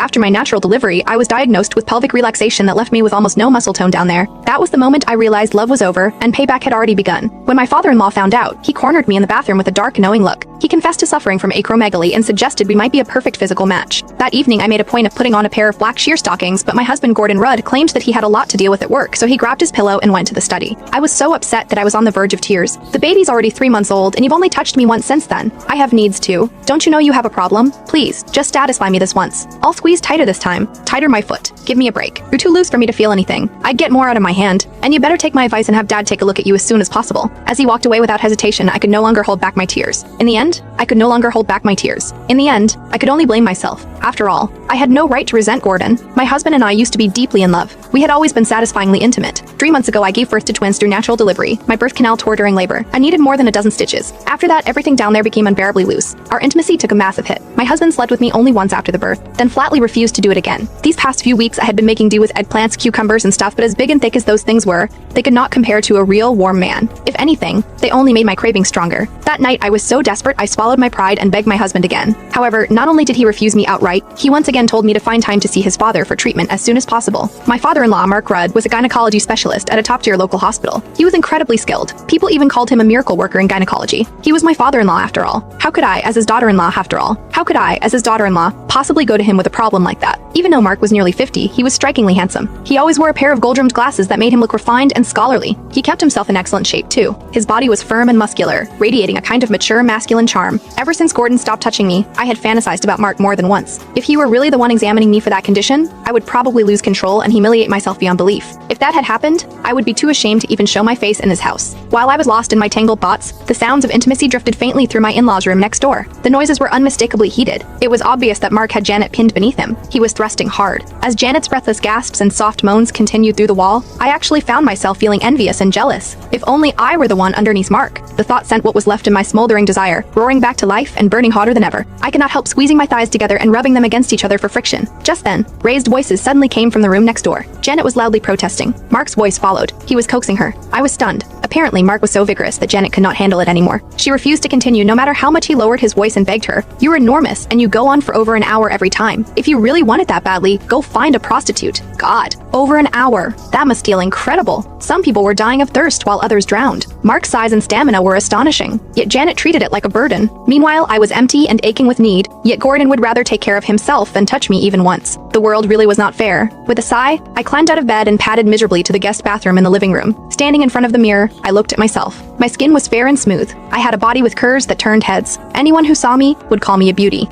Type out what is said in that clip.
After my natural delivery, I was diagnosed with pelvic relaxation that left me with almost no muscle tone down there. That was the moment I realized love was over, and payback had already begun. When my father-in-law found out, he cornered me in the bathroom with a dark, knowing look. He confessed to suffering from acromegaly and suggested we might be a perfect physical match. That evening, I made a point of putting on a pair of black sheer stockings, but my husband Gordon Rudd claimed that he had a lot to deal with at work, so he grabbed his pillow and went to the study. I was so upset that I was on the verge of tears. The baby's already 3 months old, and you've only touched me once since then. I have needs too. Don't you know you have a problem? Please, just satisfy me this once. I'll squeeze tighter this time. Tighter my foot. Give me a break. You're too loose for me to feel anything. I'd get more out of my hand. And you better take my advice and have Dad take a look at you as soon as possible. As he walked away without hesitation, I could no longer hold back my tears. In the end, I could no longer hold back my tears. In the end, I could only blame myself. After all, I had no right to resent Gordon. My husband and I used to be deeply in love. We had always been satisfyingly intimate. 3 months ago, I gave birth to twins through natural delivery. My birth canal tore during labor. I needed more than a dozen stitches. After that, everything down there became unbearably loose. Our intimacy took a massive hit. My husband slept with me only once after the birth, then flatly refused to do it again. These past few weeks, I had been making do with eggplants, cucumbers, and stuff, but as big and thick as those things were, they could not compare to a real warm man. If anything, they only made my cravings stronger. That night, I was so desperate, I swallowed my pride and begged my husband again. However, not only did he refuse me outright, he once again told me to find time to see his father for treatment as soon as possible. My father-in-law, Mark Rudd, was a gynecology specialist at a top-tier local hospital. He was incredibly skilled. People even called him a miracle worker in gynecology. He was my father-in-law after all. How could I, as his daughter-in-law possibly go to him with a problem like that? Even though Mark was nearly 50, he was strikingly handsome. He always wore a pair of gold-rimmed glasses that made him look refined and scholarly. He kept himself in excellent shape too. His body was firm and muscular, radiating a kind of mature masculine charm. Ever since Gordon stopped touching me, I had fantasized about Mark more than once. If he were really the one examining me for that condition, I would probably lose control and humiliate myself beyond belief. If that had happened, I would be too ashamed to even show my face in his house. While I was lost in my tangled thoughts, the sounds of intimacy drifted faintly through my in-laws' room next door. The noises were unmistakably heated. It was obvious that Mark had Janet pinned beneath him. He was thrusting hard. As Janet's breathless gasps and soft moans continued through the wall, I actually found myself feeling envious and jealous. If only I were the one underneath Mark. The thought sent what was left in my smoldering desire, roaring back to life and burning hotter than ever. I could not help squeezing my thighs together and rubbing them against each other for friction. Just then, raised voices suddenly came from the room next door. Janet was loudly protesting. Mark's voice followed. He was coaxing her. I was stunned. Apparently, Mark was so vigorous that Janet could not handle it anymore. She refused to continue no matter how much he lowered his voice and begged her. "You're enormous, and you go on for over an hour every time. If you really want it that badly, go find a prostitute." God, over an hour. That must feel incredible. Some people were dying of thirst while others drowned. Mark's size and stamina were astonishing, yet Janet treated it like a burden. Meanwhile, I was empty and aching with need, yet Gordon would rather take care of himself than touch me even once. The world really was not fair. With a sigh, I climbed out of bed and padded miserably to the guest bathroom in the living room. Standing in front of the mirror, I looked at myself. My skin was fair and smooth. I had a body with curves that turned heads. Anyone who saw me would call me a beauty.